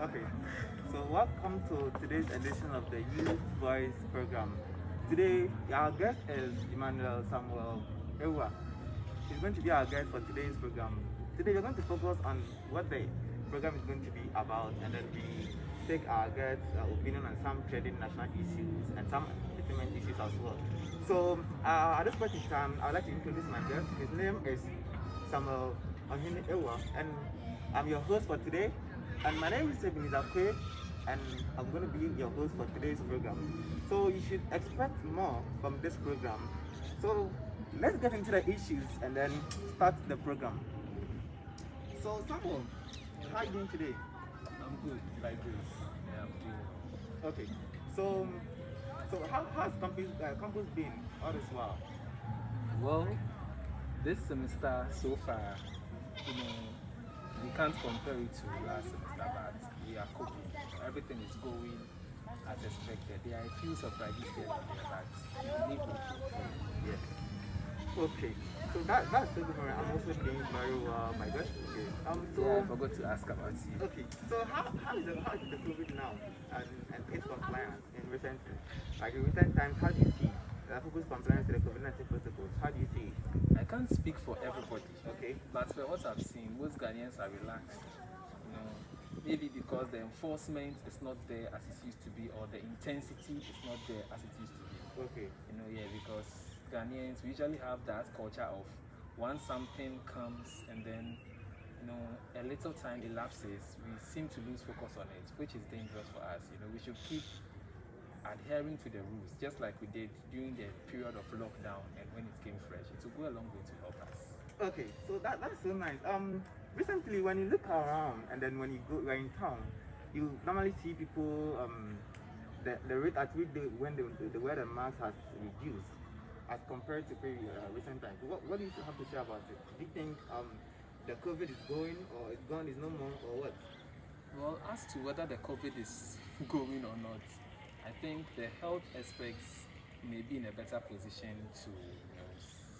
Okay, so welcome to today's edition of the Youth Voice program. Today, our guest is Emmanuel Samuel EWUR. He's going to be our guest for today's program. Today, we're going to focus on what the program is going to be about, and then we take our guest's opinion on some trending national issues and some entertainment issues as well. So, at this point in time, I'd like to introduce my guest. His name is Samuel OHENE EWUR, and I'm your host for today. And my name is EBENEZER, and I'm going to be your host for today's program. So you should expect more from this program. So let's get into the issues and then start the program. So Samuel, how are you doing today? I'm good, like this. Yeah, I'm doing. Okay. So how's campus been all this while? Well, this semester so far, we can't compare it to last semester, but we are coping. Everything is going as expected. There are a few surprises here and there, but we believe we can. Yeah. Okay. So that's so good. I'm also doing very well, my gosh. Okay. So Yeah, I forgot to ask about you. Okay. So how is the COVID now and its compliance in recent times? How do you see people's compliance to the COVID-19 protocols? How do you see it? I can't speak for everybody. Okay. But for what I've seen, most Ghanaians are relaxed. Maybe because the enforcement is not there as it used to be, or the intensity is not there as it used to be. Okay. Because Ghanaians we usually have that culture of once something comes and then a little time elapses, we seem to lose focus on it, which is dangerous for us. We should keep adhering to the rules, just like we did during the period of lockdown and when it came fresh. It will go a long way to help us. Okay, so that's so nice. Recently, when you look around and then when you're in town, you normally see people the rate at which when the wear the mask has reduced as compared to recent times. What do you have to say about it? Do you think the COVID is going, or it's gone, is no more, or what? Well, as to whether the COVID is going or not, I think the health experts may be in a better position to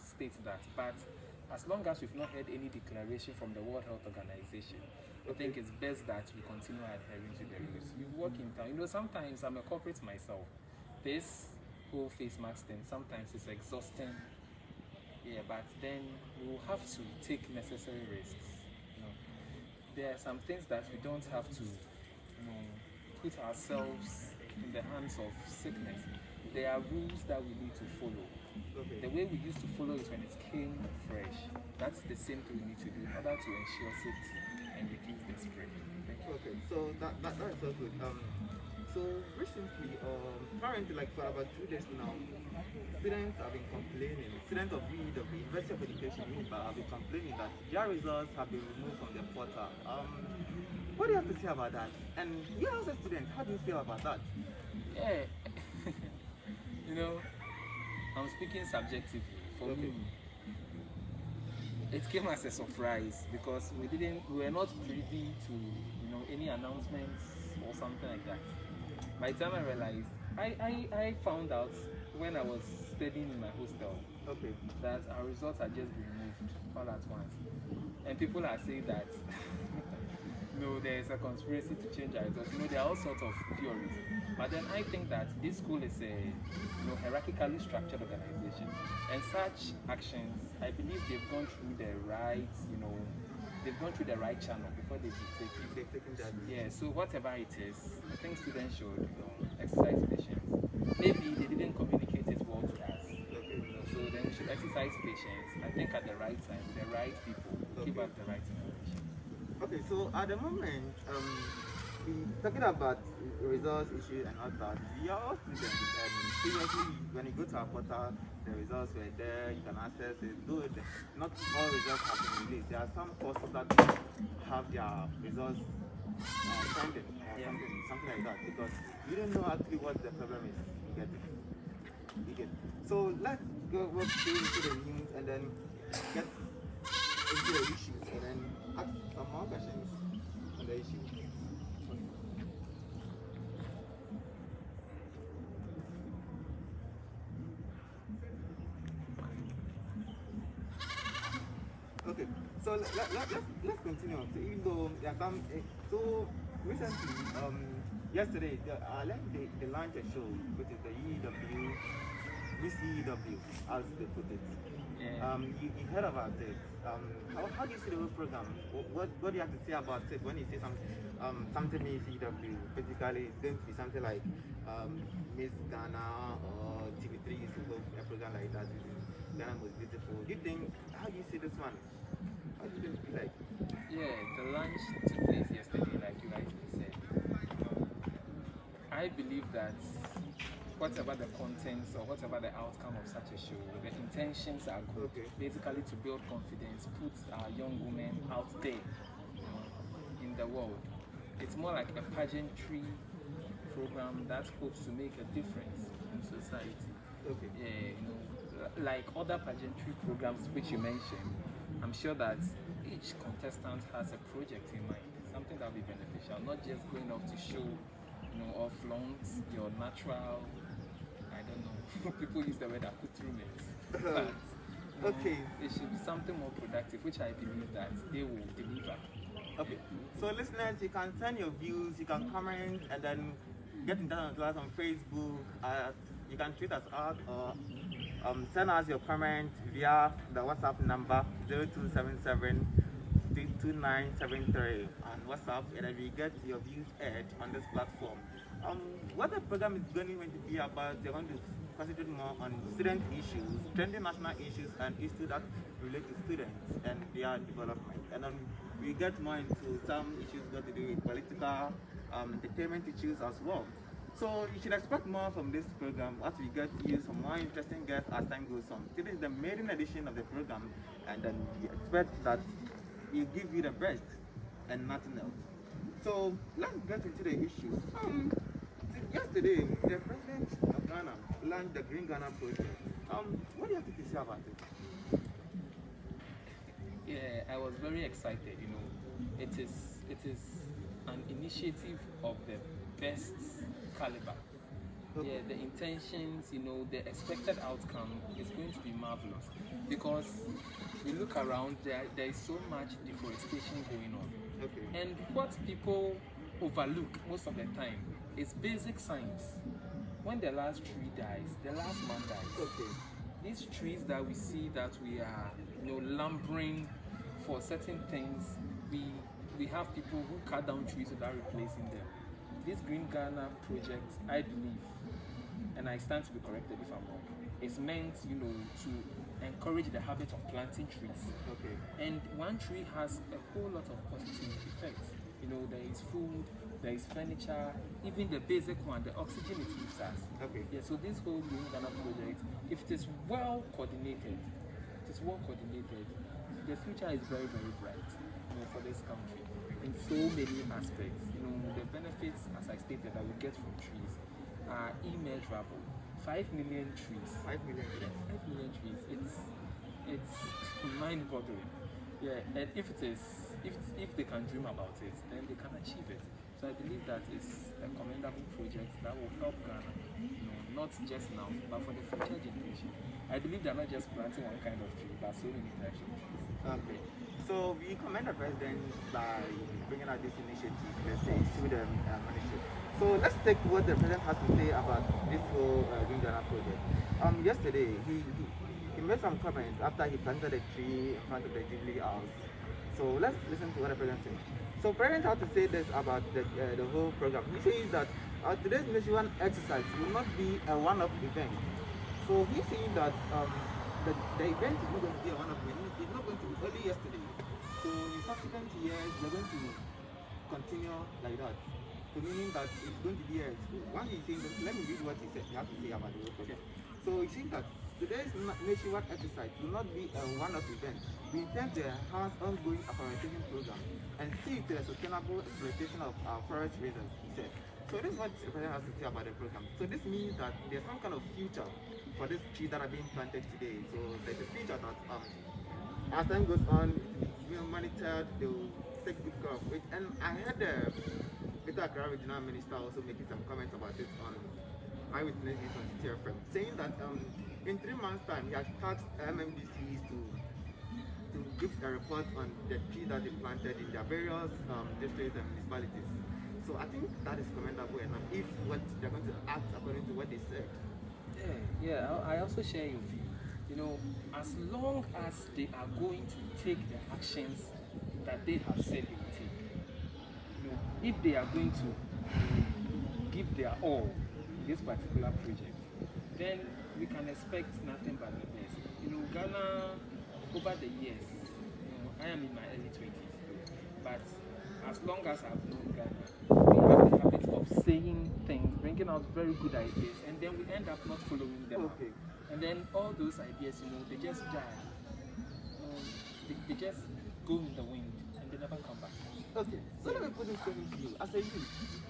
state that. But as long as we've not heard any declaration from the World Health Organization, I think it's best that we continue adhering to the rules. You work in town. Sometimes I'm a corporate myself. This whole face mask thing sometimes is exhausting. Yeah, but then we will have to take necessary risks. There are some things that we don't have to put ourselves in the hands of sickness. There are rules that we need to follow. Okay. The way we used to follow it when it came fresh, that's the same thing we need to do in order to ensure safety and reduce the spread. Okay, so that's so good. So recently, currently, like for about 2 days now, students have been complaining. Students of the University of Education, WINNEBA, have been complaining that their results have been removed from their portal. What do you have to say about that? And you as a student, how do you feel about that? Yeah, I'm speaking subjectively. For me, it came as a surprise because we were not privy to any announcements or something like that. By the time I realized, I found out when I was studying in my hostel that our results had just been removed all at once, and people are saying that there is a conspiracy to change our results. There are all sorts of theories. But then I think that this school is a hierarchically structured organization, and such actions, I believe they've gone through the right, they've gone through the right channel before they've taken that. Yeah. So whatever it is, I think students should exercise patience. Maybe they didn't communicate it well to us. So then we should exercise patience. I think at the right time, with the right people, give us the right information. Okay, so at the moment, talking about results issues and all that, we are all students, and previously when you go to our portal, the results were there, you can access it. Though not all results have been released, there are some courses that have their results pending or something like that, because you don't know actually what the problem is. You get it. So let's go into the news and then get into the issues and then ask some more questions on the issue. Okay, so let's continue. So even though there are some, so recently, yesterday, they launched a show, which is the EW, Miss EW, as they put it. Yeah. You heard about it. How do you see the whole program? What do you have to say about it when you say something Miss EW? Basically, it's going to be something like Miss Ghana or TV3 used to host a program like that. This is Ghana Most Beautiful. Do you think, how do you see this one? How do you feel like? Yeah, the launch took place yesterday, like you rightly said. I believe that whatever the contents or whatever the outcome of such a show, the intentions are good. Okay. Basically, to build confidence, put our young women out there, in the world. It's more like a pageantry program that hopes to make a difference in society. Okay. Yeah, like other pageantry programs which you mentioned, I'm sure that each contestant has a project in mind, something that will be beneficial, not just going off to show, or flaunt your natural, I don't know, people use the word accoutrements, but Okay. it should be something more productive, which I believe that they will deliver. Okay. So listeners, you can send your views, you can comment, and then get in touch with us on Facebook. You can tweet us out or send us your comment via the WhatsApp number 0277 2973 on WhatsApp, and then we get your views aired on this platform. What the program is going to be about, they're going to concentrate more on student issues, trending national issues, and issues that relate to students and their development. And then we get more into some issues got to do with political, entertainment issues as well. So you should expect more from this program as we get you some more interesting guests as time goes on. This is the maiden edition of the program, and then we expect that we give you the best and nothing else. So let's get into the issues. Yesterday, the president of Ghana launched the Green Ghana project. What do you have to say about it? Yeah, I was very excited. It is an initiative of the best caliber. Okay. Yeah, the intentions, the expected outcome is going to be marvelous, because we look around, there is so much deforestation going on. Okay. And what people overlook most of the time is basic science. When the last tree dies, the last man dies. Okay. These trees that we see that we are, lumbering for certain things, we have people who cut down trees without replacing them. This Green Ghana project, I believe, and I stand to be corrected if I'm wrong, is meant, to encourage the habit of planting trees. Okay. And one tree has a whole lot of positive effects. There is food, there is furniture, even the basic one, the oxygen it gives us. Okay. Yeah, so this whole Green Ghana project, if it is well coordinated, the future is very, very bright, for this country in so many aspects. The benefits, as I stated, that we get from trees are immeasurable. 5 million trees. 5 million. 5 million trees. It's mind-boggling. Yeah, and if they can dream about it, then they can achieve it. So I believe that it's a commendable project that will help Ghana, not just now, but for the future generation. I believe they're not just planting one kind of tree, but so many types of trees. Okay. So we commend the president by bringing out this initiative, let's say, through the ministry. So let's take what the president has to say about this whole Green Ghana project. Yesterday, he made some comments after he planted a tree in front of the Jubilee House. So let's listen to what the president said. So president had to say this about the whole program. He says that today's nationwide exercise will not be a one-off event. So he's saying that the event is not going to be a one-off event. It's not going to be only yesterday. So in subsequent years, we're going to continue like that. So meaning that it's going to be one he's saying, let me read what he said. He has to say about the whole project. So he's saying that today's nationwide exercise will not be a one-off event. We intend to enhance ongoing afforestation program and see to the sustainable exploitation of our forest reserves, he said. So this is what the president has to say about the program. So this means that there's some kind of future for these trees that are being planted today. So there's a future that as time goes on, we will monitored, they will take good care of it. And I heard the Accra Regional Minister also making some comments about it on Eyewitness News on CTFM, saying that in 3 months' time, he has tasked MMDCs to give a report on the trees that they planted in their various districts and municipalities. So I think that is commendable enough if what they're going to act according to what they said. Yeah, I also share your view. You know, as long as they are going to take the actions that they have said they will take, you know, if they are going to give their all in this particular project, then we can expect nothing but the best. You know, Ghana, over the years, you know, I am in my early 20s, but as long as I've known Ghana, we have the habit of saying things, bringing out very good ideas, and then we end up not following them up. And then all those ideas, you know, they just die. They just go in the wind and they never come back. Okay, so let me put this question to you. As a youth,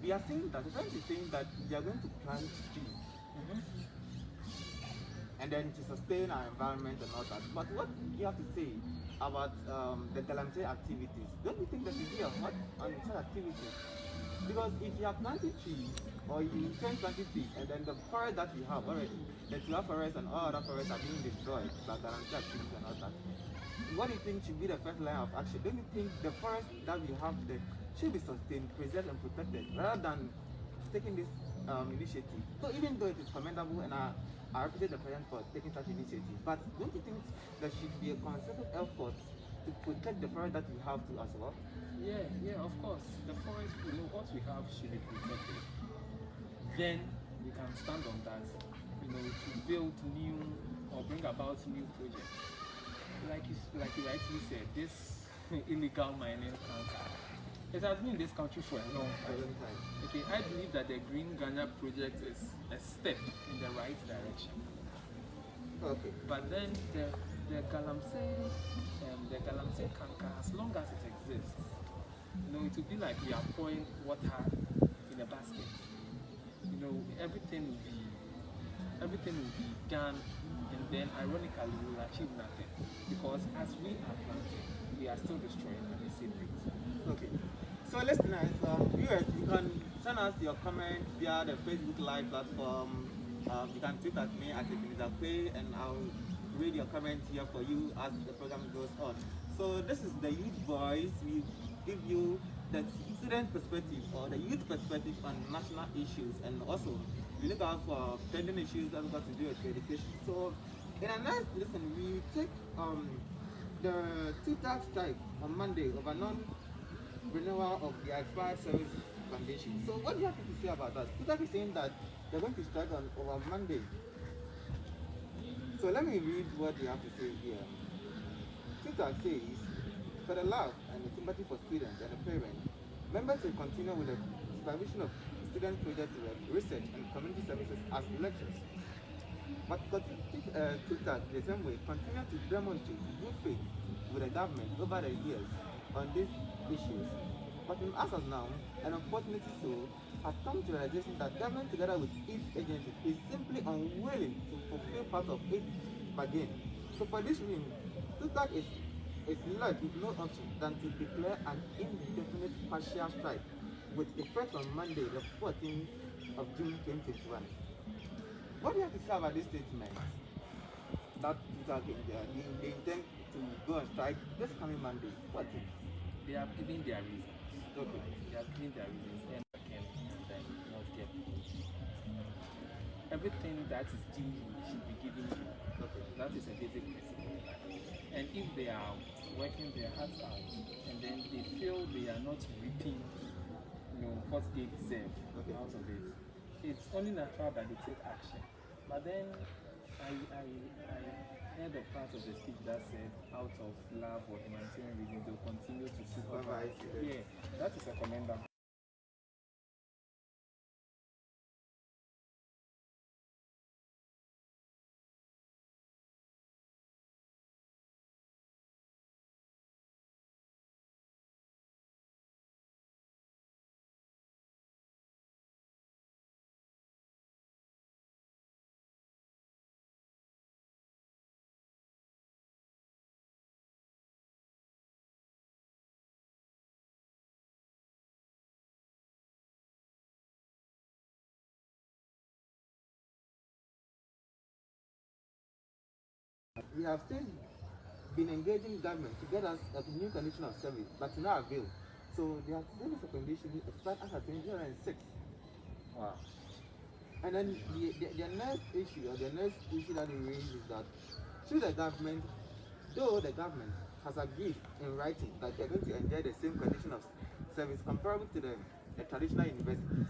we are saying that the parents is saying that we are going to plant trees and then to sustain our environment and all that. But what you have to say about the Galamsey activities? Don't you think that should be a hot on such activities? Because if you are planting trees or you intend planting trees and then the forest that you have already, the Tua forest and all other forests are being destroyed by Galamsey activities and all that, what do you think should be the first line of action? Don't you think the forest that we have there should be sustained, preserved and protected rather than taking this initiative? So even though it is commendable and I appreciate the president for taking such initiative, but don't you think there should be a concerted effort to protect the forest that we have too as well? Yeah, of course. The forest, you know, what we have should be protected. Then we can stand on that, you know, to build new or bring about new projects. Like you rightly said, this illegal mining country, it has been in this country for a long time. Okay, I believe that the Green Ghana project is a step in the right direction. Okay. But then the Galamsey Kanka, as long as it exists, you know, it will be like we are pouring water in a basket. You know, everything will be done, and then ironically we will achieve nothing, because as we are planting, we are still destroying at the same rate. Okay. So listeners, viewers, you can send us your comments via the Facebook Live platform. You can tweet at me at EBENEZER QUAYE, and I'll read your comments here for you as the program goes on. So this is the Youth Voice. We give you the student perspective or the youth perspective on national issues, and also we look out for pending issues that have got to do with education. So in our next listen, we take the TikTok strike on Monday over non-renewal of the expired service condition. So what do you have to say about that? TikTok is saying that they're going to strike on over Monday. So let me read what they have to say here. TikTok says, for the love and the sympathy for students and the parents, members will continue with the supervision of student project work, research and community services as lectures. But TikTok, the same way, continue to demonstrate good faith with the government over the years on these issues. But as of now, and unfortunately so, have come to the realization that government together with its agencies is simply unwilling to fulfill part of its bargain. So for this reason, TikTok is left with no option than to declare an indefinite partial strike with effect on Monday, the 14th of June 2021. What do you have to say about this statement? That they intend to go on strike this coming Monday. What is it? They have given their reasons. Okay. They have given their reasons, and can then not get everything that is due should be given to you. Okay. That is a basic principle. And if they are working their hearts out, and then they feel they are not reaping, you know, what they deserve out of it, it's only natural that they take action. But then I heard a part of the speech that said, out of love or humanitarian reasons, they'll continue to supervise. Yeah, that is a commendable. We have still been engaging government to get us a new condition of service, but to no avail. So their service accommodation expired as of 2006. Wow. And then the next issue, or the next issue that they raise is that through the government, though the government has agreed in writing that they're going to enjoy the same condition of service comparable to the traditional universities,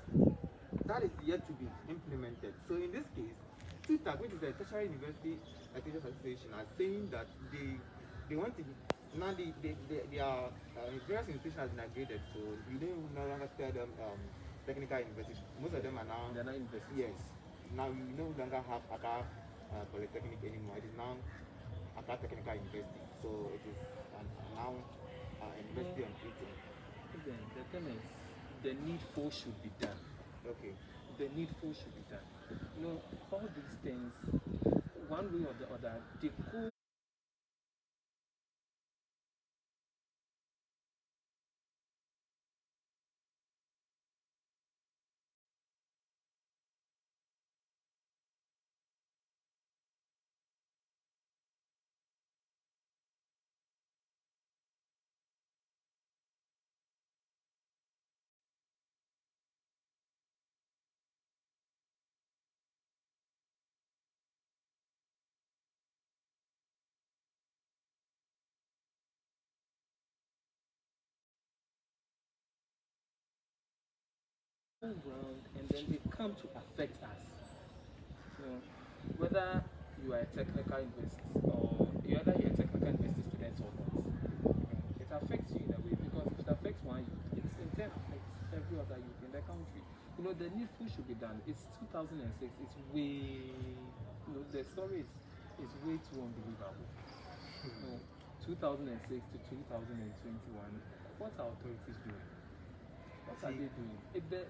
that is yet to be implemented. So in this case, TUTAC, which is the Tertiary University Education Association, are saying that they want to now their various institutions have been aggregated, so you don't no longer tell them technical universities. Most of them are now They're not universities. yes. Now we no longer have Accra Polytechnic anymore. It is now Accra Technical University. So it is now University on Eating. Then the thing is, the needful should be done. Okay. The needful should be done. You know, all these things, one way or the other, they go. Around and then they come to affect us. You know, whether you are a technical university or you're a technical university student or not, it affects you in a way because if it affects one youth, it in turn affects every other youth in the country. You know, the needful should be done. It's 2006. It's way, you know, the story is way too unbelievable. You know, 2006 to 2021, what are authorities doing? What are they doing? If the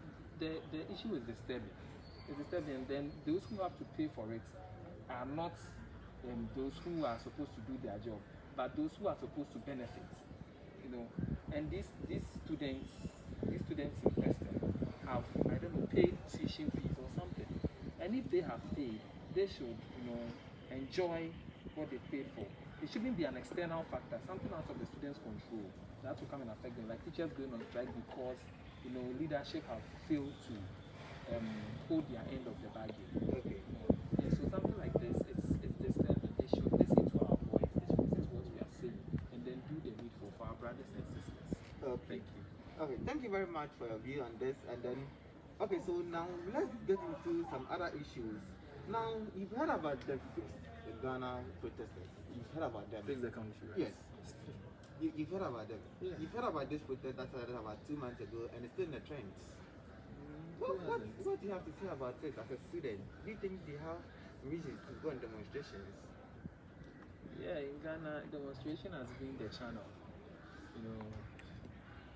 issue is disturbing. It's disturbing, and then those who have to pay for it are not those who are supposed to do their job, but those who are supposed to benefit. You know, and these students in question have, I don't know, paid tuition fees or something. And if they have paid, they should, you know, enjoy what they paid for. It shouldn't be an external factor, something out of the students' control that will come and affect them, like teachers going on strike because, you know, leadership have failed to hold their end of the bargain. Okay. Yeah, so something like this, it's disturbing. They should listen to our voice, they should listen to what we are saying, and then do the needful for our brothers and sisters. Okay. Thank you. Okay, thank you very much for your view on this. And then, okay, so now let's get into some other issues. Now, you've heard about the Ghana protesters. You've heard about them. Fix the country, right? Yes. You've heard about them. Yeah. You've heard about this protest that started about 2 months ago, and it's still in the trends. What do you have to say about it as a student? Do you think they have reasons to go on demonstrations? Yeah, in Ghana, demonstration has been the channel. You know,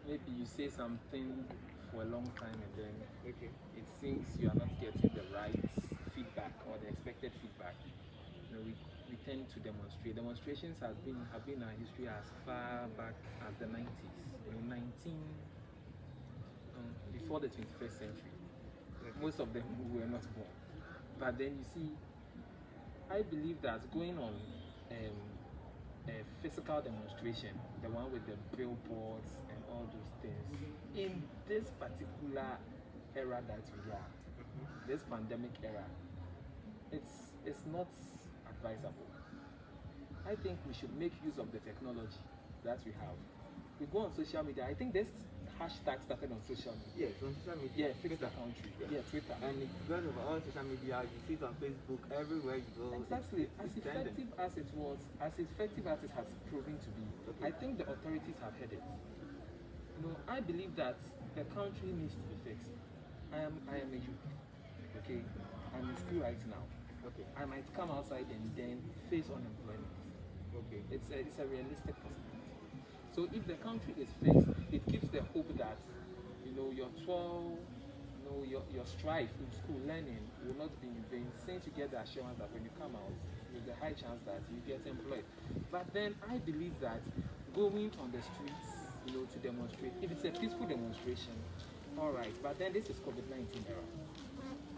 maybe you say something for a long time and then it seems you are not getting the right feedback or the expected feedback. You know, we tend to demonstrate. Demonstrations have been in our history as far back as the 90s. You know, before the 21st century. Most of them were not born. But then you see, I believe that going on a physical demonstration, the one with the billboards and all those things, in this particular era that we are, this pandemic era, it's not advisable. I think we should make use of the technology that we have. We go on social media. I think this hashtag started on social media. Yes, on social media. Yeah, fix the country. Yeah, Twitter. And it's gone over all social media. You see it on Facebook, everywhere you go. Exactly. It's as effective as it was, as effective as it has proven to be, I think the authorities have heard it. You know, I believe that the country needs to be fixed. I am a youth. Okay, I'm in school right now. Okay. I might come outside and then face unemployment. Okay. It's a realistic possibility. So if the country is fixed, it gives the hope that, you know, your strife in school learning will not be in vain, since you get the assurance that when you come out, there's a high chance that you get employed. But then I believe that going on the streets, you know, to demonstrate, if it's a peaceful demonstration, all right. But then this is COVID-19 era.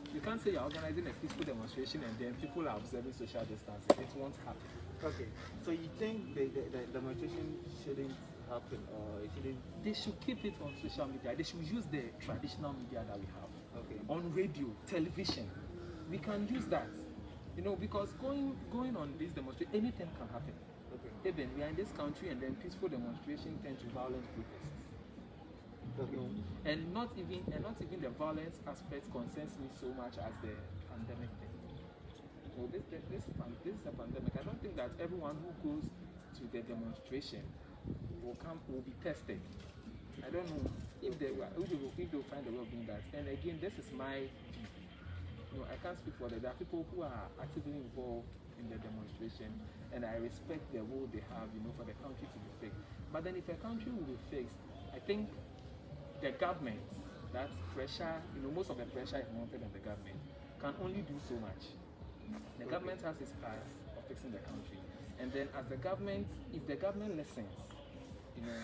You can't say you're organizing a peaceful demonstration and then people are observing social distancing. It won't happen. Okay, so you think the demonstration shouldn't happen, or it shouldn't? They should keep it on social media. They should use the traditional media that we have. Okay. On radio, television. We can use that. You know, because going on this demonstration, anything can happen. Okay. Even we are in this country and then peaceful demonstration tend to violent protests. Okay. You know, and not even the violence aspect concerns me so much as the pandemic thing. So this is a pandemic. I don't think that everyone who goes to the demonstration will be tested. I don't know if they will find a way of doing that. And again, this is my view. You know, I can't speak for them. There are people who are actively involved in the demonstration, and I respect the role they have, you know, for the country to be fixed. But then if a country will be fixed, I think the government, that pressure, you know, most of the pressure is mounted on the government, can only do so much. The government has its part of fixing the country. And then as the government, if the government listens, you know,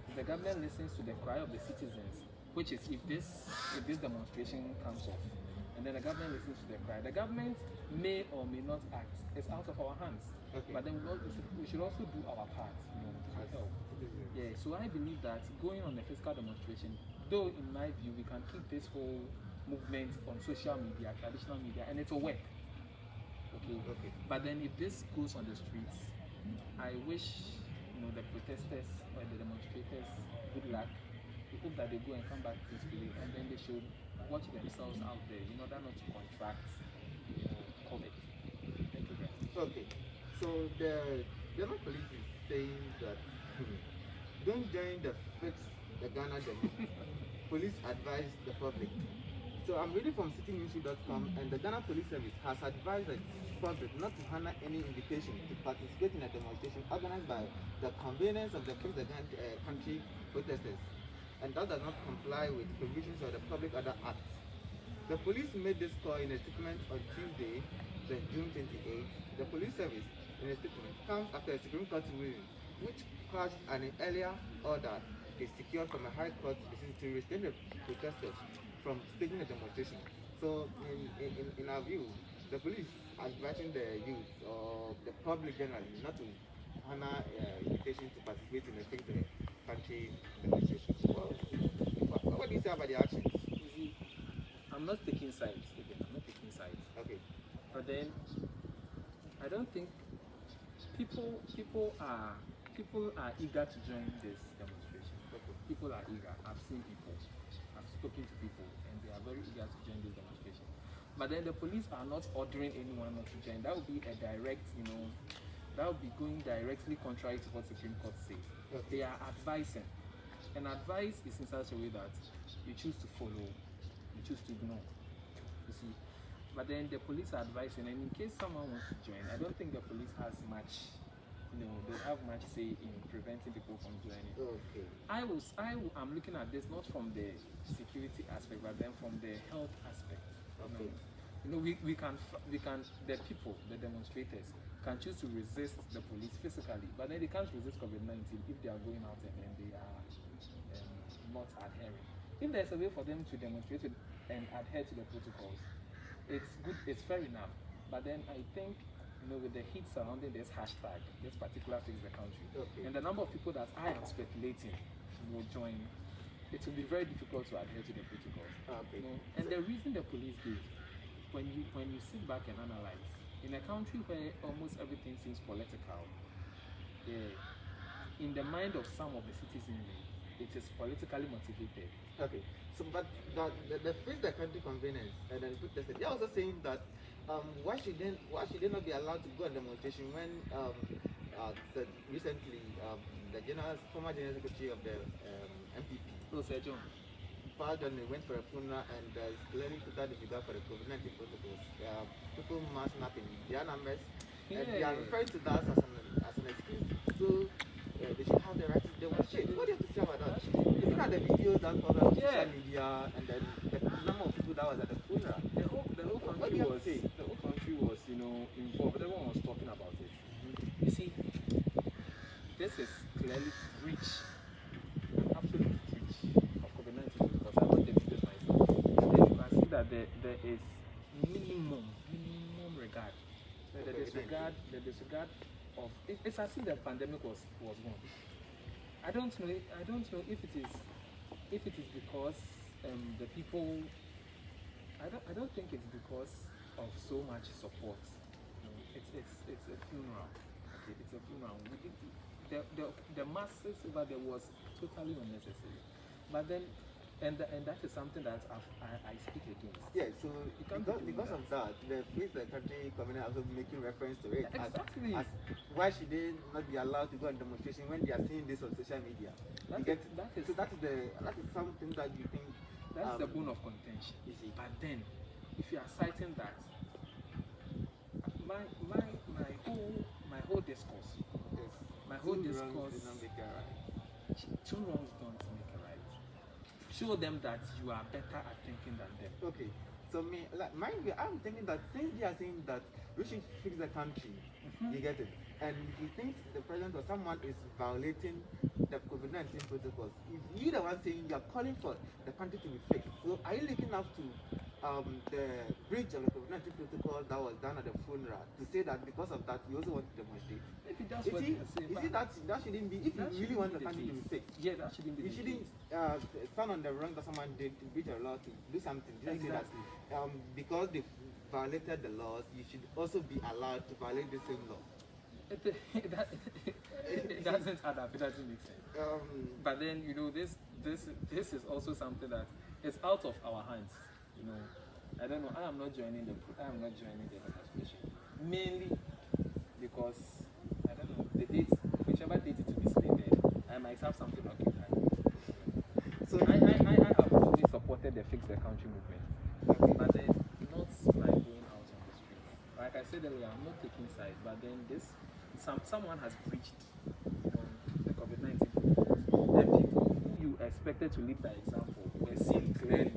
if the government listens to the cry of the citizens, which is if this demonstration comes off, and then the government listens to the cry, the government may or may not act. It's out of our hands. Okay. But then we should also do our part, you know, to help. Yeah, so I believe that going on a physical demonstration, though in my view we can keep this whole movement on social media, traditional media, and it will work. Okay. But then if this goes on the streets, I wish, you know, the protesters or the demonstrators good luck. We hope that they go and come back peacefully, and then they should watch themselves out there in order not to contract COVID. Thank you very much. Okay. So the German police is saying that don't join the the Ghana demo. Police advise the public. So I'm reading from citynewsroom.com, and the Ghana Police Service has advised the public not to honor any invitation to participate in a demonstration organized by the convenience of the country protesters, and that does not comply with provisions of the Public Order Act. The police made this call in a statement on Tuesday, June 28th. The police service, in a statement, comes after a Supreme Court ruling which quashed an earlier order is secured from a High Court decision to restrain the protesters from staging a demonstration. So, in our view, the police advising the youth or the public generally not to honor invitation to participate in a country demonstration. Well, what do you say about the actions? You see, I'm not taking sides. Again, I'm not taking sides. Okay. But then, I don't think people are eager to join this demonstration. Okay. People are eager. I've seen people. I've spoken to people, and they are very eager to join this demonstration. But then the police are not ordering anyone not to join. That would be a direct, you know, that would be going directly contrary to what Supreme Court says. Okay. They are advising. And advice is in such a way that you choose to follow, you choose to ignore. You see. But then the police are advising, and in case someone wants to join, I don't think the police has much, you know, they have much say in preventing people from joining. Okay. I'm looking at this not from the security aspect, but then from the health aspect. Okay. You know, we can the people, the demonstrators can choose to resist the police physically, but then they can't resist COVID-19 if they are going out and they are not adhering. If there's a way for them to demonstrate and adhere to the protocols, it's good, it's fair enough. But then I think, you know, with the heat surrounding this hashtag, this particular fix the country, Okay. and the number of people that I am speculating will join, it will be very difficult to adhere to the protocols. Okay. You know? And the reason the police gave, when you sit back and analyze, in a country where almost everything seems political, in the mind of some of the citizenry, it is politically motivated. Okay. So, but the Face the Country convenience and then protesters, they're also saying that why should they not be allowed to go on demonstration when recently the former general secretary of the MPP, Sir John, John, went for a funeral and is clearly put out the figure for the COVID-19 protocols. People mass napping their numbers, and they are referring to that as an excuse. So they should have the right to demonstrate. What do you have to say about that? Looking at the videos that covered on social media, and then the number of people that was at the funeral. The whole country was, you know, involved. Everyone was talking about it. You see, this is clearly breach, an absolute breach of COVID-19 because I watched the videos myself. And then you can see that there is minimum regard. The disregard of it's as if the pandemic was gone. I don't know. I don't know if it is because the people. I don't think it's because of so much support. You know, it's a funeral. Okay, it's a funeral. The masses over there was totally unnecessary. But then, and that is something that I speak against. Yeah, so You can't because of that, the Face the Country community also making reference to it. Exactly. As why should they not be allowed to go on demonstration when they are seeing this on social media? That is something that you think that's the bone of contention. You see. But then, if you are citing that, my whole discourse, yes, my whole two discourse, wrongs do not make a right. two wrongs don't make a right. Show them that you are better at thinking than them. Okay, so I'm thinking that since they are saying that we should fix the country, you get it, and if you think the president or someone is violating the COVID-19 protocols, if you're the one saying you're calling for the country to be fixed, so are you looking up to the breach of the COVID-19 protocol that was done at the funeral to say that because of that you also want to demonstrate? Maybe that's what they say. You see that shouldn't be, if you really want the country to be fixed. Yeah, that shouldn't be. You shouldn't stand on the wrong that someone did to breach a law to do something. Just say that because they violated the laws, you should also be allowed to violate the same law. It doesn't add up. It doesn't make sense. But then this is also something that is out of our hands. I don't know. I am not joining the demonstration mainly because I don't know the date, whichever date it will be slated. I might have something occupied. So I have always supported the Fix the Country movement, but then not like going out on the street. Like I said earlier, I'm not taking sides, but then someone has breached the COVID-19 protocols. The people who you expected to lead by example were seen clearly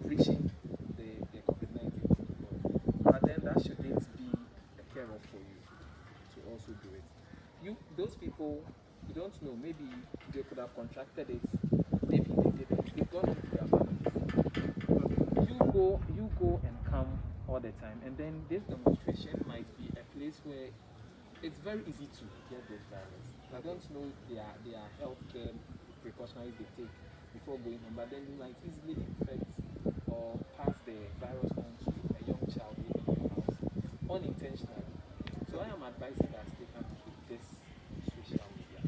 breaching the COVID-19 protocol. But then that shouldn't be a care of for you to also do it. Those people, you don't know, maybe they could have contracted it, maybe they didn't. They've gone into their families. You go and come all the time, and then this demonstration might be a place where it's very easy to get this virus. I don't know their healthcare precautionary they take before going home, but then you might easily infect or pass the virus on to a young child living in your house unintentionally. So I am advising that they can keep this on social media.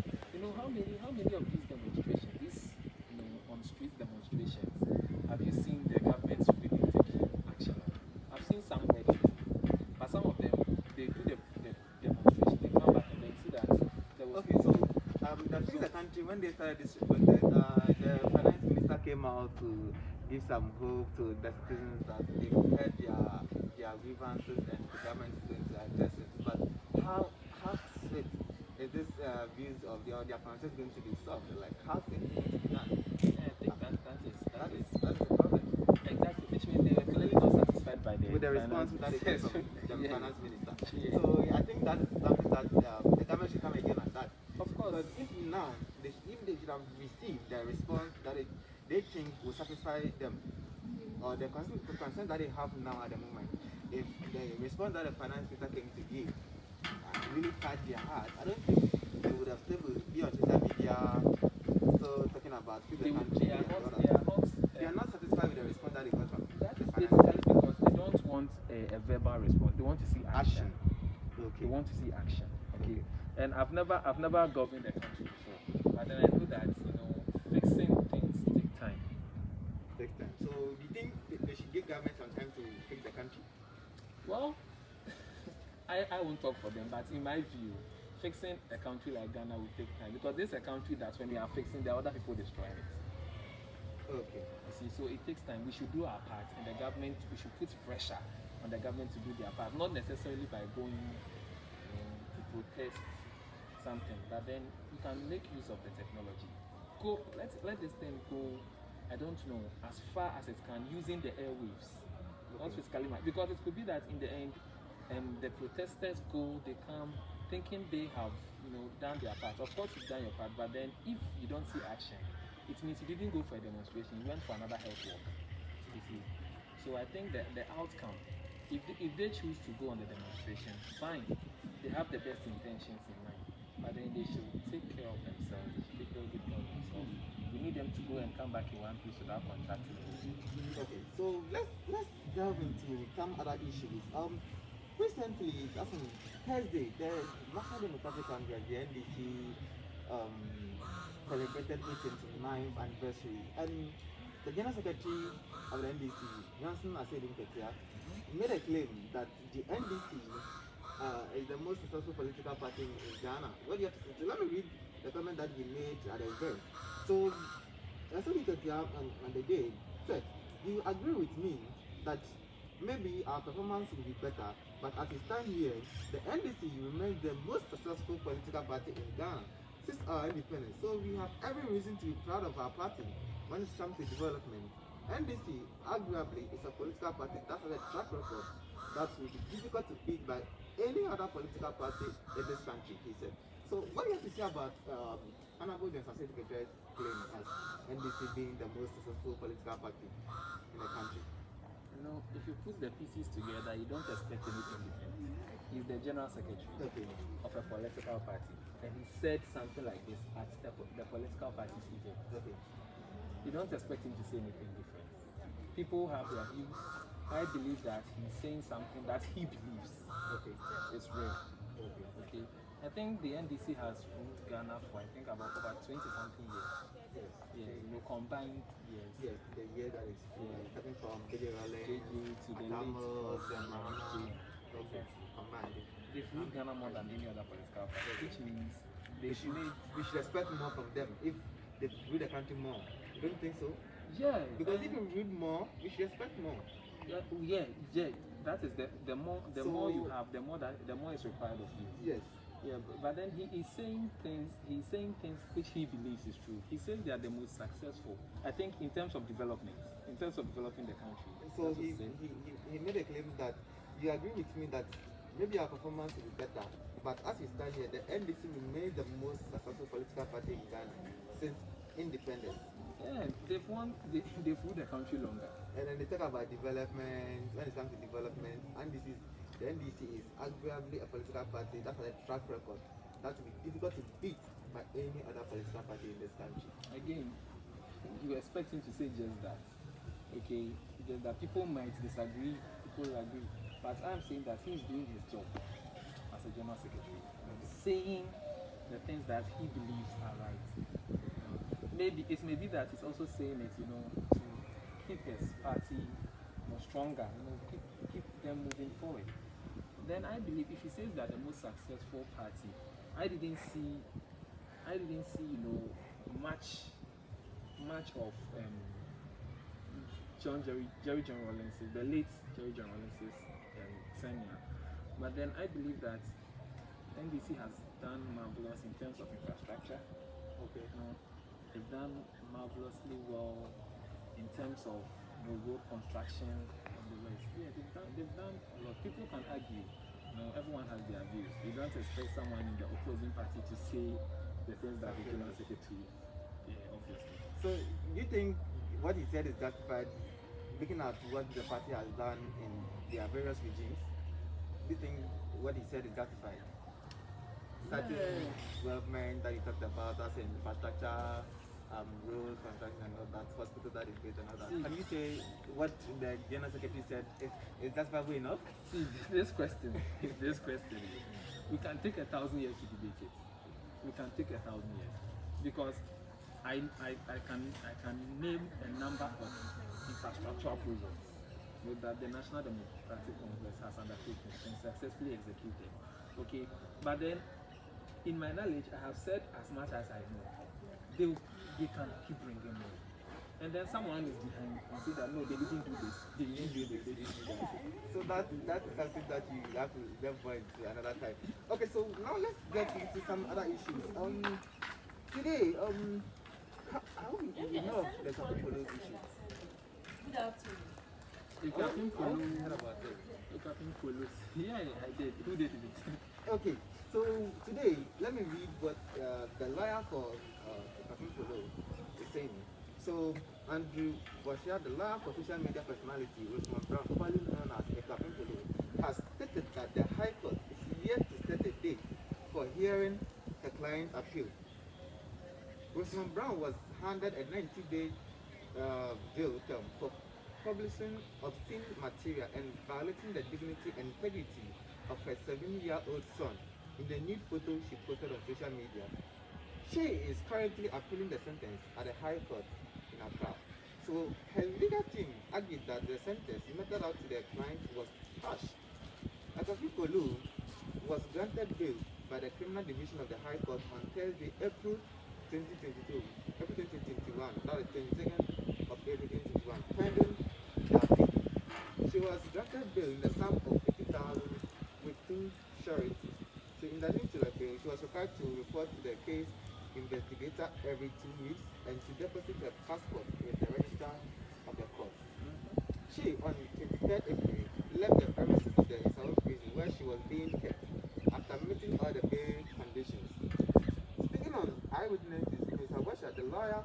How many of these demonstrations, on street demonstrations, have you seen the government really taking action on? I've seen some where they do, but some of them they do the demonstration, they come back and they see that there was the Fix the Country, when they started this protest, the finance minister came out to give some hope to the citizens that they heard their grievances and the government is going to address it. But how sweet is this views of their concerns going to be solved? Like how sweet is it to be done? Yeah, I think that is the problem. Exactly, which means they were clearly not satisfied with the response that they get from the finance minister. Yeah. So I think that is something that the government should come again on that. Of course. But if now, if they should have received the response that they think will satisfy them, or the concern that they have now at the moment, if the response that the finance minister came to give really touched their heart, I don't think they would have still be on social media so talking about the country. They are not satisfied with the response that they got from that is basically because they don't want a verbal response. They want to see action. Okay. They want to see action. Okay. And I've never governed the country before, but then I know that fixing things take time. Take time. So do you think they should give government some time to fix the country? Well, I won't talk for them, but in my view, fixing a country like Ghana will take time because this is a country that when we are fixing, there are other people destroying it. Okay. You see, so it takes time. We should do our part, and the government, we should put pressure on the government to do their part, not necessarily by going to protest something, but then you can make use of the technology. Let this thing go. I don't know, as far as it can, using the airwaves, not physically, because it could be that in the end, the protesters they come thinking they have done their part. Of course, you've done your part, but then if you don't see action, it means you didn't go for a demonstration, you went for another health walk. You see. So I think that the outcome, if they choose to go on the demonstration, fine, they have the best intentions in mind. but then they should take care of themselves. They should take very good care of themselves. We need them to go and come back in one piece without contracting anything. Okay, so let's delve into some other issues. Recently, that's on Thursday, the National Democratic Congress, the NDC, um, celebrated its 29th anniversary, and the General Secretary of the NDC, Johnson Asedin Ketia, made a claim that the NDC is the most successful political party in Ghana. What do you have to say? So let me read the comment that he made at the event. So, Asedin Ketia on the day said, "You agree with me that maybe our performance will be better, but as we stand here, the NDC remains the most successful political party in Ghana since our independence. So we have every reason to be proud of our party when it comes to development. NDC arguably is a political party that has a track record that will be difficult to beat by any other political party in this country," he said. So what do you have to say about Honorable Johnson Secretary's claim as NDC being the most successful political party in the country? You know, if you put the pieces together, you don't expect anything different. He's the general secretary of a political party, and he said something like this at the political party's event. You don't expect him to say anything different. People have their views. I believe that he's saying something that he believes. It's real. Okay. I think the NDC has ruled Ghana for about 20-something years. Yeah, combined years. Yes, the year that is starting from KJ to the late combined. They've ruled Ghana more than any other political party, which means we should expect more from them if they rule the country more. You don't think so? Yeah. Because if you rule more, we should expect more. Yeah. That is the more you have, the more is required of you. Yes. Yeah, but then he is saying things. He's saying things which he believes is true. He says they are the most successful. I think in terms of development, in terms of developing the country. So he made a claim that you agree with me that maybe our performance will be better, but as we stand here, the NDC remains the most successful political party in Ghana since independence. Yeah, they've ruled the country longer. And then they talk about development. When it comes to development, the NDC is arguably a political party that has a track record that will be difficult to beat by any other political party in this country. Again, you expect him to say just that. Okay, just that people might disagree, people will agree. But I'm saying that he's doing his job as a general secretary, saying the things that he believes are right. Maybe that he's also saying it, to keep his party stronger, keep them moving forward. Then I believe if he says that the most successful party, I didn't see much of Jerry John Rawlings, the late Jerry John Rawlings' tenure. But then I believe that NDC has done marvelous in terms of infrastructure. They've done marvelously well in terms of road construction and the rest. Yeah, they've done a lot. People can argue. Everyone has their views. You don't expect someone in the opposing party to say the things that the general secretary, obviously. So you think what he said is justified, looking at what the party has done in their various regimes? Do you think what he said is justified? Certain development that he talked about, as in infrastructure, road construction and all that, hospital that is built and all that. Can you say what the general secretary said is justifiable enough? See, this question, we can take 1,000 years to debate it. We can take 1,000 years because I can name a number of infrastructural projects that the National Democratic Congress has undertaken and successfully executed. Okay, but then in my knowledge, I have said as much as I know. They can keep bringing more. And then someone is behind and say that no, they didn't do this. They didn't do this. So that is something that you have to delve into another time. Okay, so now let's get into some other issues. Today, how do you know of the Captain Polo issue? Good afternoon. The Captain Polo. Heard about it? The Captain Polo. Yeah, I did. Who did it? Okay, so today, let me read what the lawyer for Captain Polo is saying. So, Andrew Boshia, the lawyer for social media personality, Rosemont Brown, formerly known as Captain Polo, has stated that the High Court is yet to set a date for hearing the client's appeal. Rosamond Brown was handed a 90-day jail term for publishing obscene material and violating the dignity and integrity of her 7-year-old son in the nude photo she posted on social media. She is currently appealing the sentence at the High Court in Accra. So her legal team argued that the sentence meted out to the client was harsh. Akafipolu was granted bail by the Criminal Division of the High Court on Thursday, April 2021, that is 22nd of April 2021, pending the appeal. She was granted bail in the sum of 50,000 with 2 sureties. So in addition to the bail, she was required to report to the case investigator every 2 weeks and to deposit her passport in the register of the court. She, on 23rd April, left the premises of the Isao prison where she was being kept after meeting all the bail conditions. Speaking on eyewitnesses, Ms. Abasha, the lawyer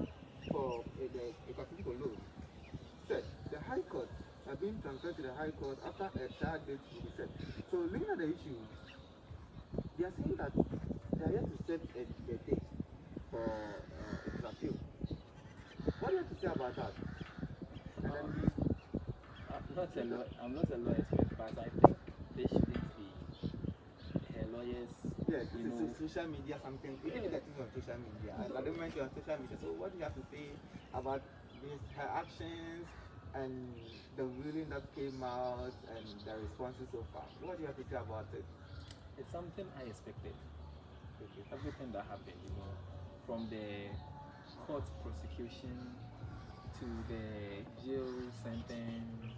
for the Ekapipolo, said the High Court are being transferred to the High Court after a trial date will be set. So looking at the issue, they are saying that they are yet to set a date for its appeal. What do you have to say about that? And then I'm not a lawyer expert, but I think they shouldn't be lawyers. yes, you know. social media something. We think that is on social media. I don't mention on social media. So what do you have to say about this, her actions and the ruling that came out and the responses so far? What do you have to say about it? It's something I expected. Okay. Everything that happened, from the court prosecution to the jail sentence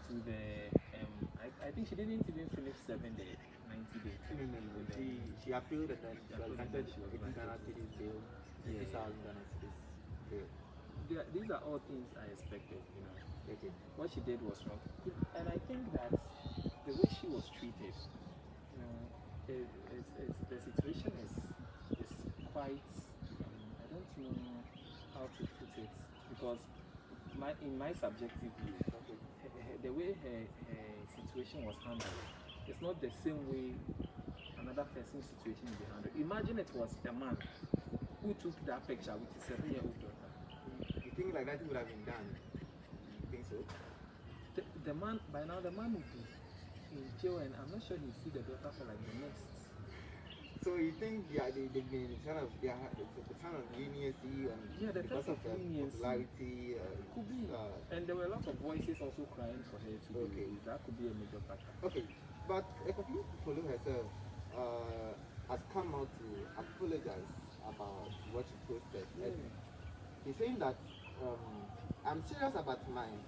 to the I think she didn't even finish 90 days. She appealed and then she was granted She was 80 Ghana granted cedis bail, 80,000 Ghana cedis bail. These are all things I expected. Okay. What she did was wrong, and I think that the way she was treated, the situation is quite. I don't know how to put it, because in my subjective view, the way her situation was handled, it's not the same way another person's situation will be handled. Imagine it was a man who took that picture with his 7-year-old daughter. You think like that would have been done? You think so? The man, by now the man would be in jail, and I'm not sure he'll see the daughter for like the next. So you think they've been kind of the kind of leniency and because of popularity? Could be. And there were a lot of voices also crying for her to be released. That could be a major factor. Okay, but Ekofin Polo herself has come out to apologize about what she posted. He's saying that I'm serious about mine.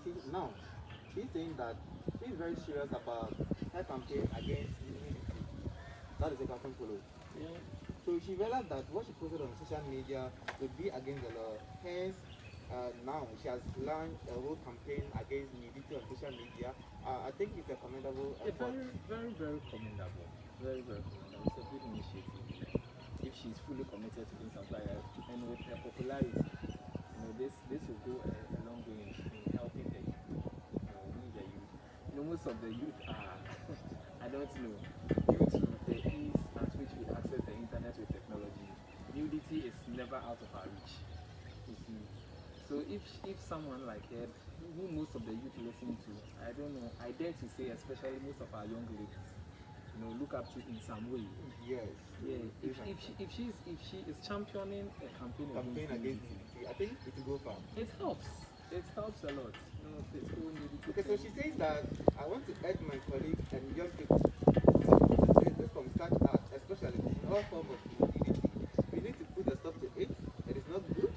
She's saying that she's very serious about her campaign against unity. That is Ekofin Polo. Yeah. So she realized that what she posted on social media would be against the law. Hence, now she has launched a whole campaign against nudity on social media. I think it's a commendable effort. Very, very commendable. Very, very commendable. It's a good initiative. If she's fully committed to doing something like that, and with her popularity, this will go a long way in helping the youth. Most of the youth are, I don't know, due to the ease at which we access the internet with technology, nudity is never out of our reach. You see. So if someone like her, who most of the youth listen to, I don't know, I dare to say, especially most of our young ladies, look up to in some way. Yes. Yeah. If she is championing a campaign against nudity, I think it will go far. It helps. It helps a lot. Okay, so she says that I want to urge my colleagues and young people to from such acts, especially in all forms of nudity. We need to put a stop to it. It is not good,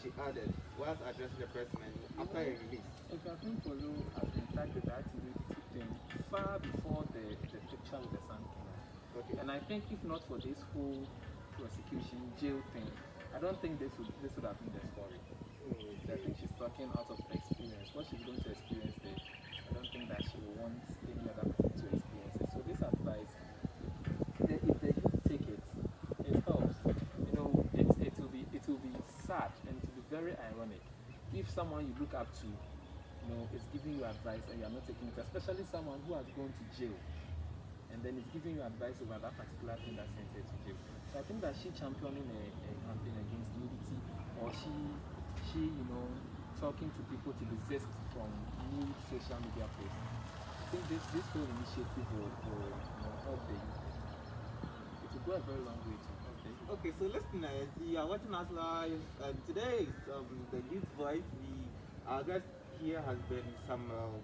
she added, whilst addressing the pressman after a release. Ekofin Polo has been tagged with that nudity thing far before the picture with the son came out. Okay. And I think if not for this whole prosecution jail thing, I don't think this would have been the story. I think she's talking out of experience. What she's going to experience there, I don't think that she will want any other person to experience it. So this advice, if the youth take it, it helps. It will be sad and it will be very ironic if someone you look up to, is giving you advice and you are not taking it, especially someone who has gone to jail and then it's giving you advice over that particular thing that sent her to jail. So I think that she championing a campaign against nudity, or she talking to people to desist from new social media posts. I think this whole initiative will help the youth. It will go a very long way to help the youth. Okay, so listeners, you are watching us live, and today is the Youth Voice. Our guest here has been Samuel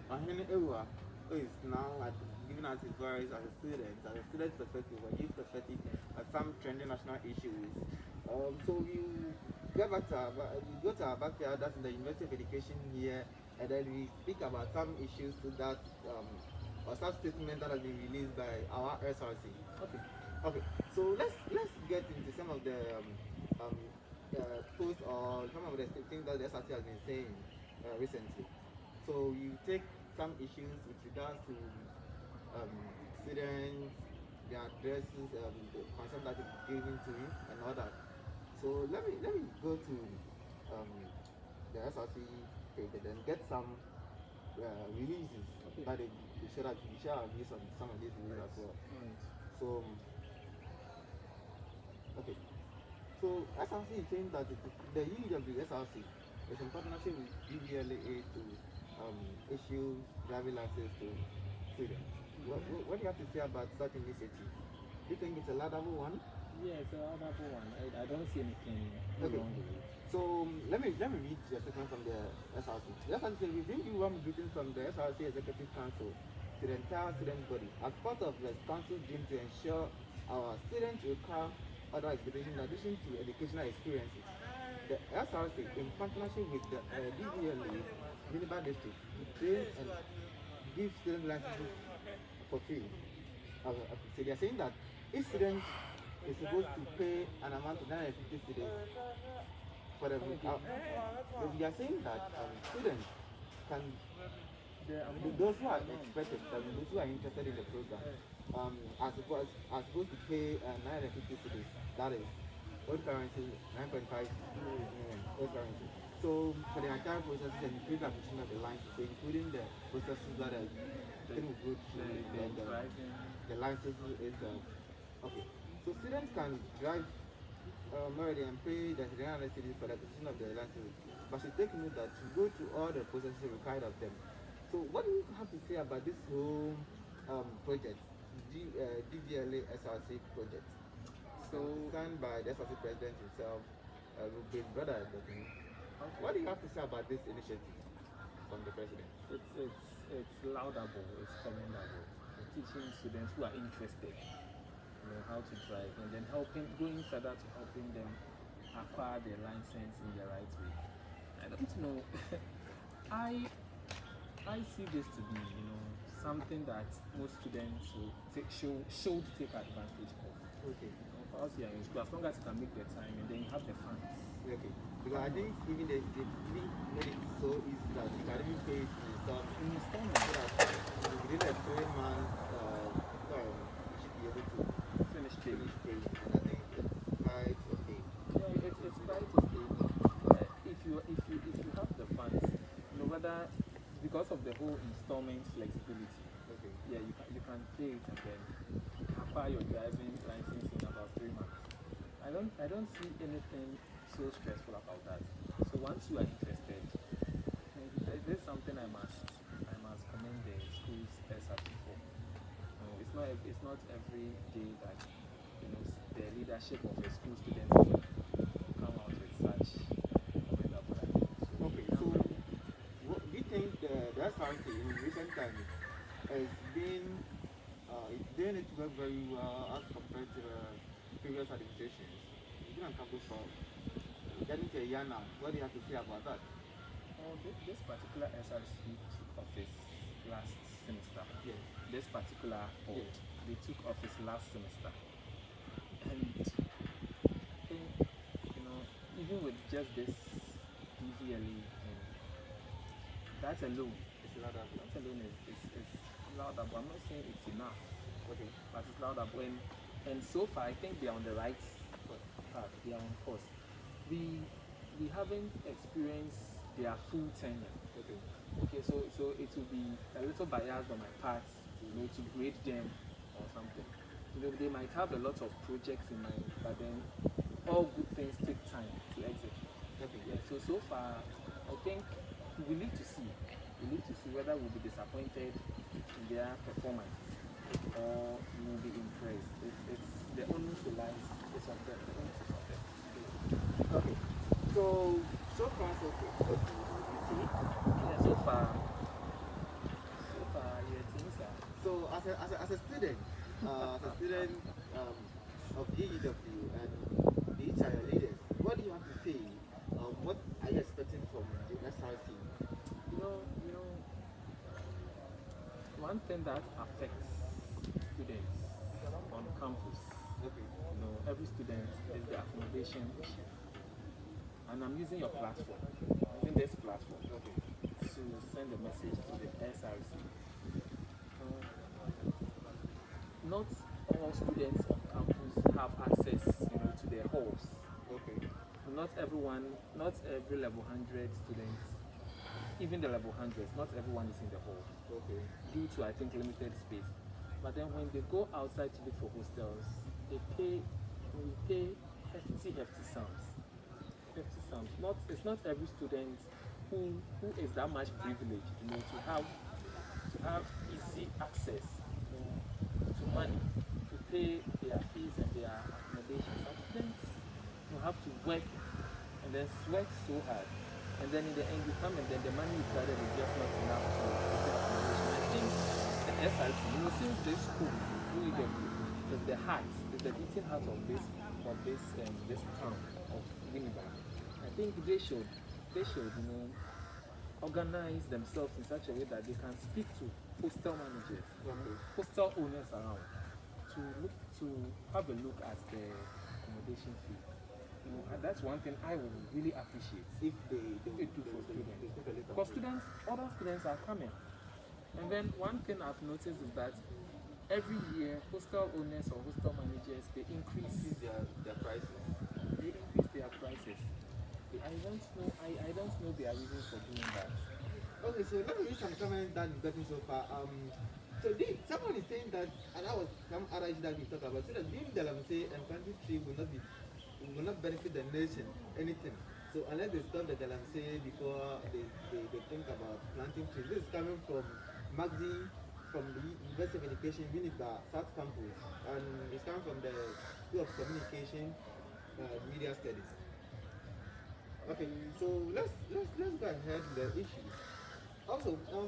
OHENE EWUR, who is now giving us his voice as a student perspective, a youth perspective, at some trending national issues. So we go to our backyard, that's in the University of Education here, and then we speak about some issues that or some statement that has been released by our SRC. Okay. So let's get into some of the posts or some of the things that the SRC has been saying recently. So you take some issues with regards to students, their addresses, the concern that is given to you, and all that. So let me go to the SRC page and then get some releases that they share our views on some of these releases as well. So okay. So SRC is saying that the EWU SRC is in partnership with DVLA to issue driving license to students. What do you have to say about such initiative? Do you think it's a laudable one? Yeah, it's a laudable one. I don't see anything wrong with it. So let me read your statement from the SRC. The SRC says, we bring you warm greetings from the SRC Executive Council to the entire student body. As part of the council's dream to ensure our students will come other expectations in addition to educational experiences, the SRC, in partnership with the DVLA, WINNEBA district, train and give student licenses for free. So they are saying that each student is supposed to pay an amount of 950 cedis for the we are saying that students can, those who are expected, those who are interested in the program, are supposed to pay 950 cedis. That is old currency 9.5 million old currency. So for the entire process and including the application of the license, so including the processes that are going to go through the license is okay. So students can drive already and pay the 300 cedis for the acquisition of the license, but should take note that to go through all the processes required of them. So what do you have to say about this whole project, DVLA SRC project? So signed by the SRC president himself, his brother. What do you have to say about this initiative from the president? It's laudable, it's commendable. Teaching students who are interested, how to drive, and then going further to helping them acquire their license in the right way. I don't know. I see this to be, something that most students should take advantage of. Okay. For us here in school, as long as you can make the time and then you have the funds. Okay. Because I think even they made it so easy that you can even pay it in installment. So that within a 3 months, you should be able to finish paying. And I think it's quite okay. Yeah, it's quite okay. If you have the funds, whether because of the whole installment flexibility. Okay. Yeah, you can pay it and then acquire your driving license in about 3 months. I don't see anything so stressful about that. So once you are interested, there's something I must commend the school's SRP for. It's not every day that the leadership of a school student will come out with such commendable ideas. Okay, so what do you think the SRC in recent times has been it's doing its work very well as compared to the previous administrations? You've been on campus for getting to a year now. What do you have to say about that? This particular SRC took office last semester. Yes. This particular board, yes, they took office last semester. And I think, even with just this DVLE, that alone, is laudable. I'm not saying it's enough, okay, but it's laudable. And so far, I think they are on the right path. They are on course. We haven't experienced their full tenure. okay. Okay, so it will be a little biased on my part to grade them or something. They might have a lot of projects in mind, but then all good things take time to execute. Okay. Yeah, so far, I think we need to see. We need to see whether we'll be disappointed in their performance or we'll be impressed. It's the onus lies is on them. The onus is on them. Okay. So far so good. You see? Yeah, so far, yeah, things are. So as a student of EEW and these are your leaders, what do you have to say? What are you expecting from the SRC? You know, one thing that affects students on campus, Okay. every student is the accommodation issue. And I'm using your platform, using this platform, to send a message to the SRC. Not all students on campus have access, to their halls. Okay. Not every level 100 students, even the level 100s, not everyone is in the hall. Okay. Due to, I think, limited space. But then when they go outside to look for hostels, we pay hefty sums. Hefty sums. It's not every student who is that much privileged, to have easy access to money to pay their fees and their accommodation. Some students have to work and then sweat so hard, and then in the end you come and then the money you provided is just not enough to pay accommodation. I think the SRC, since this school, is the heart, is the beating heart of this town of WINNEBA. I think they should organize themselves in such a way that they can speak to hostel managers, hostel owners around, to have a look at the accommodation fee. And that's one thing I would really appreciate If they do for students. Because other students are coming. And then one thing I've noticed is that every year hostel owners or hostel managers, they increase their prices. They increase their prices. I don't know their reasons for doing that. Okay, so let me read some comments that you've gotten so far. Someone is saying that, and that was some other issue that we talked about, so that being the say and planting tree will not benefit the nation anything. So unless they stop the galamsey before they think about planting trees. This is coming from Magdi from the University of Education, WINNEBA, South Campus, and it's coming from the School of Communication, Media Studies. Okay, so let's go ahead with the issues. Also, I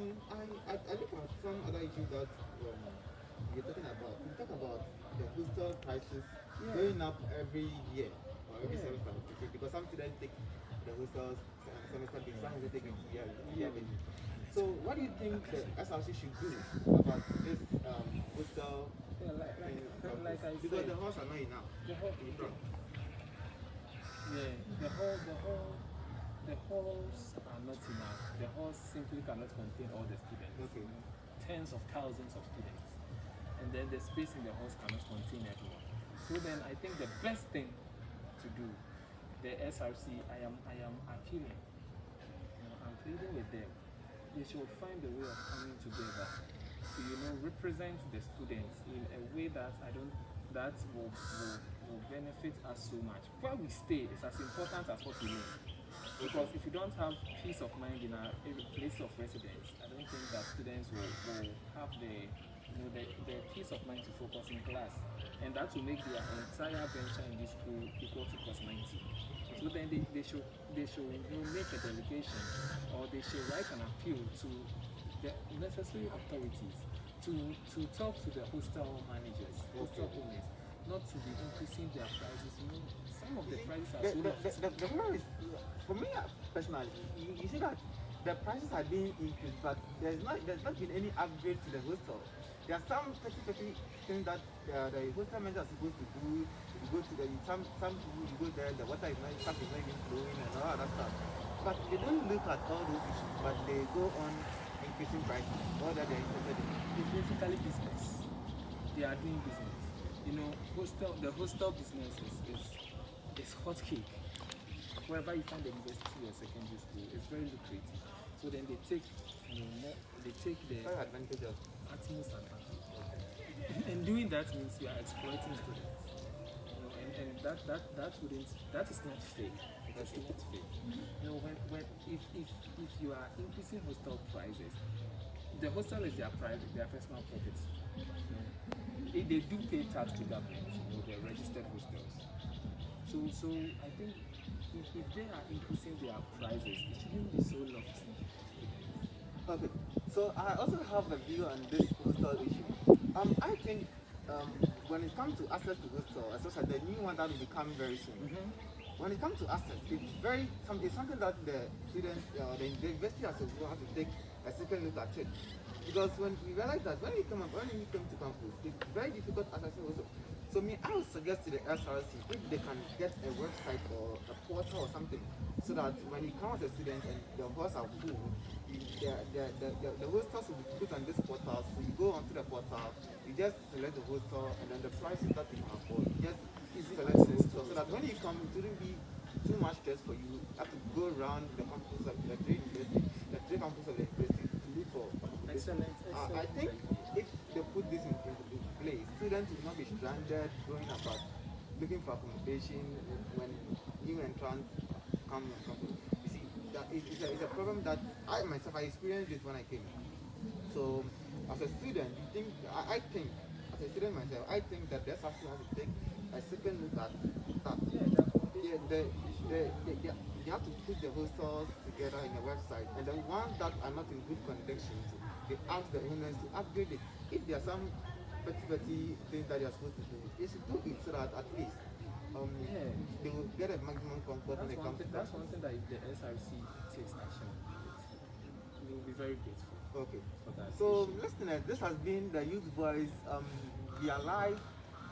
look at some other issues that you're talking about. You talk about the hostel prices going up every year or every semester, because some students take the hostels semester based, some take it year based. So, what do you think the SRC should do about this hostel? Like I because said, the halls are not enough. The halls are not enough. The halls simply cannot contain all the students. Okay. Tens of thousands of students. And then the space in the halls cannot contain everyone. So then I think the best thing to do, the SRC, I am appealing. I'm pleading with them. They should find a way of coming together to represent the students in a way that will benefit us so much. Where we stay is as important as what we learn. Because if you don't have peace of mind in a place of residence, I don't think that students will have the peace of mind to focus in class, and that will make their entire venture in this school equal to cost 90. So then they should make a delegation, or they should write an appeal to the necessary authorities to talk to the hostel managers, hostel owners, not to be increasing their prices. Some of the prices are so low. The problem is, for me personally, you see that the prices are being increased, but there's not been any upgrade to the hostel. There are some petty things that the hostel manager is supposed to do. You go to some people, you go there, the water is not even flowing and all that stuff. But they don't look at all those issues, but they go on increasing prices. All that they're interested in. It's basically business. They are doing business. The hostel business is hot cake. Wherever you find the university or secondary school, it's very lucrative. So then they take the advantage of utmost advantage. And doing that means you are exploiting students. You know, and that is not fair. That is not fair. You know, when if you are increasing hostel prices, the hostel is their private, their personal property. You know, they do pay tax to government. You know, they're registered hostels. So I think if they are increasing their prices, it shouldn't be so lofty. Okay, so I also have a view on this hostel issue. I think when it comes to access to hostel, especially the new one that will become very soon, when it comes to access, it's something that the students, the university as a whole have to take a second look at it. Because when we realize that when you come to campus, it's very difficult accessing hostel. So I would suggest to the SRC if they can get a website or a portal or something, so that when you come as a student and the halls are full, the hostels will be put on this portal. So you go onto the portal, you just select the hostel, and then the prices that you can afford, you just select the hostel, so that when you come, it wouldn't be too much stress for you. You have to go around the campus of the three campus of the university to look for. Excellent. I think if they put this in place, students will not be stranded going about looking for accommodation when new entrants come on campus. You see, that it's a problem that I myself experienced it when I came. So as a student, I think as a student myself, I think that the SRC has to take a second look at that. They have to put the hostels together in a website, and then ones that are not in good condition, they ask the owners to upgrade it. If there are some petty things that they are supposed to do, they should do it so that at least they will get a maximum comfort when they come to That's one thing that if the SRC takes action, we will be very grateful. Okay. For that So issue. listeners, this has been the Youth Voice. We are live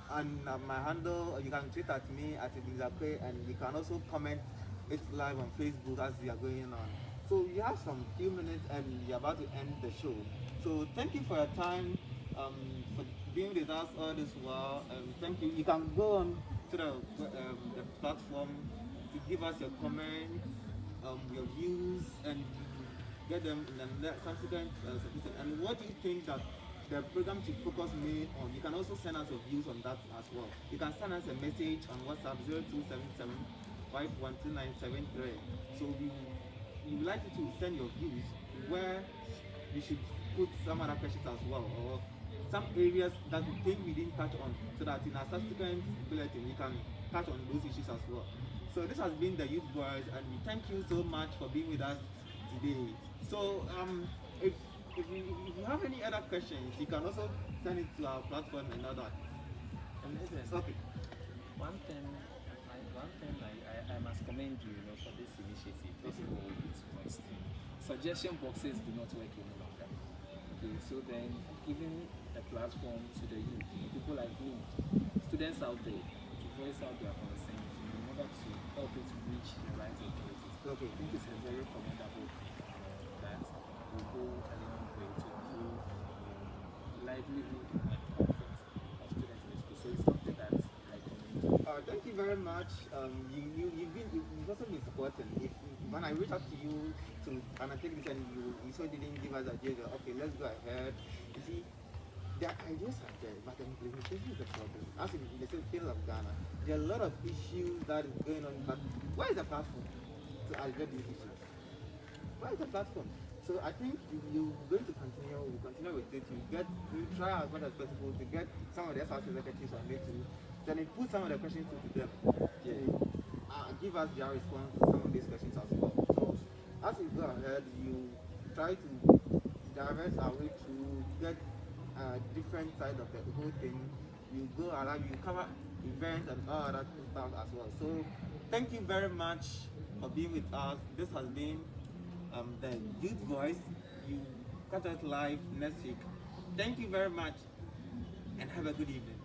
on my handle. You can tweet at me at EBENEZER, and you can also comment it live on Facebook as we are going on. So we have some few minutes and we are about to end the show. So thank you for your time, for being with us all this while. Thank you. You can go on to the platform to give us your comments, your views, and get them in the subsequent submission. And what do you think that the program should focus mainly on? You can also send us your views on that as well. You can send us a message on WhatsApp 0277 512973. So we would like you to send your views where we should put some other questions as well, or some areas that we think we didn't touch on, so that in our subsequent bulletin we can touch on those issues as well. So this has been the Youth Voice, and we thank you so much for being with us today. So if you have any other questions, you can also send it to our platform and all that. Okay. One thing I must commend you, for this initiative. First of all, it's first. Suggestion boxes do not work any longer. Okay, so then giving a platform to the youth, people like me, students out there, to voice out their concerns in order to help it reach the right authorities. Okay. I think it's a very commendable that will go a long way to improve livelihood and comfort of students in the school. So it's something that I commend. Thank you very much. You've also been supporting. When I reached out to you to undertake this and you so didn't give us ideas, okay, let's go ahead. You see, the ideas are there, but the implementation is the problem. As in the state of Ghana, there are a lot of issues that is going on, but where is the platform to address these issues? Where is the platform? So I think you're going to continue with it. You try as much as possible to get some of the SRC executives on it, then you put some of the questions to them. Give us their response to some of these questions as well. So as we go ahead, you try to divert our way to get a different side of the whole thing. You go around, you cover events and all other stuff as well. So thank you very much for being with us. This has been the Youth Voice. You catch us live next week. Thank you very much and have a good evening.